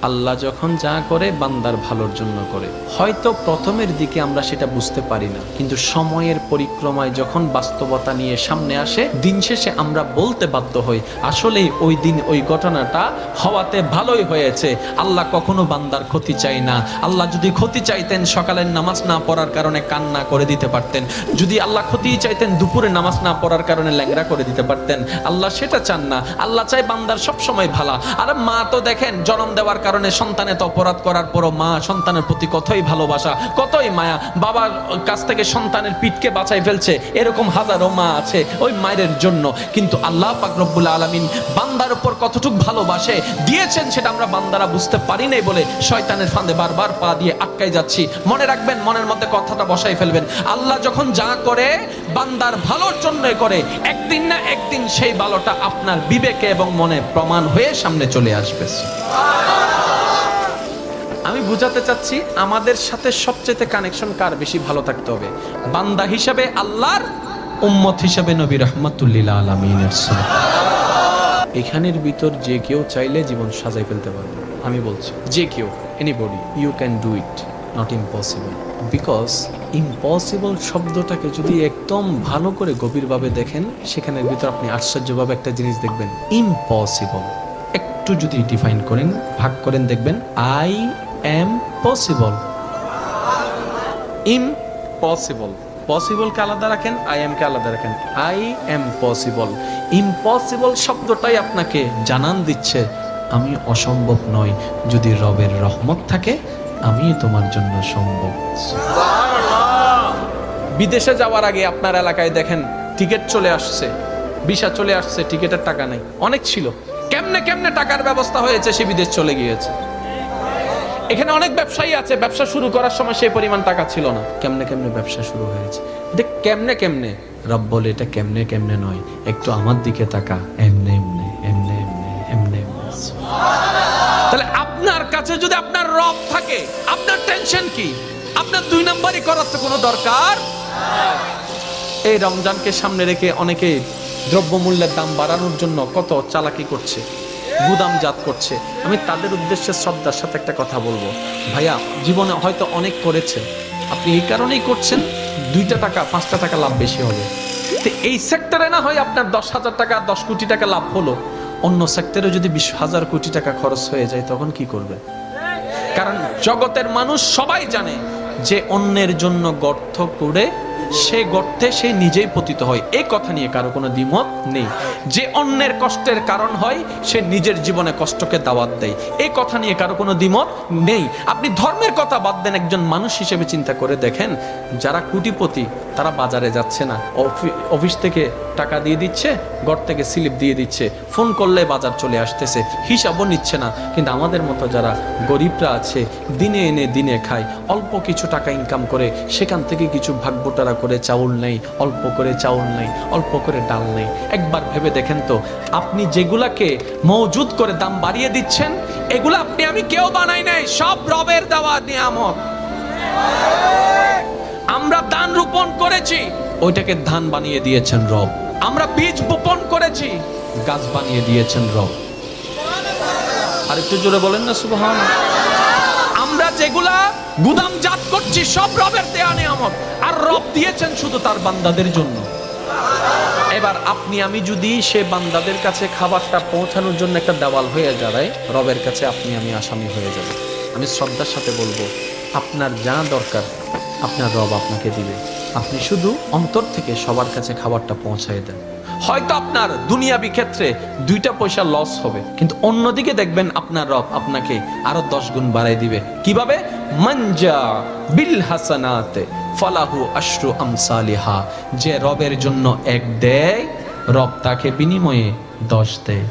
আল্লাহ যখন যা করে বান্দার ভালোর জন্য করে। হয়তো প্রথমের দিকে আমরা সেটা বুঝতে পারি না, কিন্তু সময়ের পরিক্রমায় যখন বাস্তবতা নিয়ে সামনে আসে, দিন শেষে আমরা বলতে বাধ্য হই আসলেই ওই দিন ওই ঘটনাটা হওয়াতে ভালোই হয়েছে। আল্লাহ কখনো বান্দার ক্ষতি চাই না। আল্লাহ যদি ক্ষতি চাইতেন সকালের নামাজ না পড়ার কারণে কান্না করে দিতে পারতেন, যদি আল্লাহ ক্ষতি চাইতেন দুপুরে নামাজ না পড়ার কারণে ল্যাংড়া করে দিতে পারতেন। আল্লাহ সেটা চান না। আল্লাহ চাই বান্দার সব সময় ভালো। আর মা তো দেখেন জন্ম দেওয়ার কারণে সন্তানের তো অপরাধ করার পরও মা সন্তানের প্রতি কতই ভালোবাসা, কতই মায়া, বাবার কাছ থেকে সন্তানের পিঠকে বাঁচাই ফেলছে, এরকম হাজারো মা আছে ওই মায়ের জন্য। কিন্তু আল্লাহ পাক রব্বুল আলামিন বান্দার উপর কতটুকু ভালোবাসে দিয়েছেন সেটা আমরা বান্দারা বুঝতে পারি নাই বলে শয়তানের ফাঁদে বারবার পা দিয়ে আটকাই যাচ্ছি। মনে রাখবেন, মনের মধ্যে কথাটা বসাই ফেলবেন, আল্লাহ যখন যা করে বান্দার ভালোর জন্যই করে। একদিন না একদিন সেই ভালোটা আপনার বিবেকে এবং মনে প্রমাণ হয়ে সামনে চলে আসবে। আমি বুঝাতে চাচ্ছি আমাদের সাথে সবচেয়ে কানেকশন কার বেশি ভালো থাকতে হবে, বান্দা হিসাবে আল্লাহর, উম্মত হিসাবে নবী রাহমাতুল লিল আলামিনের সুন্নাহ। এখানের ভিতর যে কেউ চাইলে জীবন সাজাই ফেলতে পারবে। আমি বলছি যে কেউ, anybody, you can do it, not impossible. Because impossible শব্দটাকে যদি একদম ভালো করে গভীরভাবে দেখেন, সেখানের ভিতর আপনি আশ্চর্যভাবে একটা জিনিস দেখবেন। ইম্পসিবল একটু যদি ডিফাইন করেন, ভাগ করেন, দেখবেন আই এম পসিবল। ইম্পসিবল, পসিবলকে আলাদা রাখেন, আই এম কে আলাদা রাখেন। I am possible. ইম্পসিবল শব্দটাই আপনাকে জানান দিচ্ছে আমি অসম্ভব নই, যদি রবের রহমত থাকে আমি তোমার জন্য সম্ভব। বিদেশে যাওয়ার আগে আপনার এলাকায় দেখেন টিকিট চলে আসছে, ভিসা চলে আসছে, টিকিটের টাকা নাই। অনেক ছিল, কেমনে কেমনে টাকার ব্যবস্থা হয়েছে, সে বিদেশ চলে গিয়েছে। এখানে অনেক ব্যবসায়ী আছে, ব্যবসা শুরু করার সময় সেই পরিমাণ টাকা ছিল না, কেমনে কেমনে ব্যবসা শুরু হয়েছে। দেখ কেমনে কেমনে, রব বলে এটা কেমনে কেমনে নয়, একটু আমার দিকে তাকা, এমনে এমনে এমনে এমনে এমনে। তাহলে আপনার কাছে যদি আপনার রব থাকে, আপনার টেনশন কি? আপনার দুই নম্বরই করার তো কোনো দরকার। এই রমজানকে সামনে রেখে অনেকে দ্রব্যমূল্যের দাম বাড়ানোর জন্য কত চালাকি করছে, গুদামজাত করছে। আমি তাদের উদ্দেশ্যে শ্রদ্ধার সাথে একটা কথা বলবো, ভাইয়া জীবনে হয়তো অনেক করেছে, আপনি এই কারণেই করছেন 2টা টাকা 5টা টাকা লাভ বেশি হবে। তো এই সেক্টরে না হয় আপনার 10,000 টাকা 10 কোটি টাকা লাভ হলো, অন্য সেক্টরে যদি 20,000 কোটি টাকা খরচ হয়ে যায় তখন কি করবে? কারণ জগতের মানুষ সবাই জানে যে অন্যের জন্য গর্ত করে সে গর্তে সে নিজেই পতিত হয়, এই কথা নিয়ে কারো কোনো দ্বিমত নেই। যে অন্যের কষ্টের কারণ হয় সে নিজের জীবনে কষ্টকে দাওয়াত দেয়, এই কথা নিয়ে কারো কোনো দ্বিমত নেই। আপনি ধর্মের কথা বাদ দেন, একজন মানুষ হিসেবে চিন্তা করে দেখেন, যারা কোটিপতি তারা বাজারে যাচ্ছে না, অফিস থেকে টাকা দিয়ে দিচ্ছে, ঘর থেকে স্লিপ দিয়ে দিচ্ছে, ফোন করলে বাজার চলে আসতেছে, হিসাবও নিচ্ছে না। কিন্তু আমাদের মতো যারা গরিবরা আছে, দিনে এনে দিনে খায়, অল্প কিছু টাকা ইনকাম করে সেখান থেকে কিছু ভাগবটারা করে চাউল নেই, অল্প করে চাউল নেই, অল্প করে ডাল নেই। একবার ভেবে দেখেন তো, আপনি যেগুলাকে মওজুদ করে দাম বাড়িয়ে দিচ্ছেন, এগুলো আপনি আমি কেউ বানাই নাই, সব রবের দেওয়া নিয়ামত। আমরা ধান রোপণ করেছি, ওইটাকে ধান বানিয়ে দিয়েছেন রব। আমরা বীজ বপন করেছি, গাছ বানিয়ে দিয়েছেন রব। আর একটু জোরে বলেন না সুবহানাল্লাহ। আমরা যেগুলা গুদামজাত করছি সব রবের দেয়া নিয়ামত, আর রব দিয়েছেন শুধু তার বান্দাদের জন্য। এবার আপনি আমি যদি সে বান্দাদের কাছে খাবারটা পৌঁছানোর জন্য একটা দেওয়াল হয়ে দাঁড়ায়, রবের কাছে আপনি আমি আসামি হয়ে যাব। আমি শ্রদ্ধার সাথে বলবো, আপনার যা দরকার আপনার রব আপনাকে দিবে, আপনি শুধু অন্তর থেকে সবার কাছে খাবারটা পৌঁছায় দেন। হয়তো আপনার দুনিয়াবি ক্ষেত্রে 2টা পয়সা লস হবে, কিন্তু অন্যদিকে দেখবেন আপনার রব আপনাকে আরো 10 গুণ বাড়াই দিবে। কিভাবে? মানজা বিল হাসানাতে ফালাহু আশরু আমসালিহা। যে রবের জন্য 1 দেয়, রব তাকে বিনিময়ে 10 দেয়।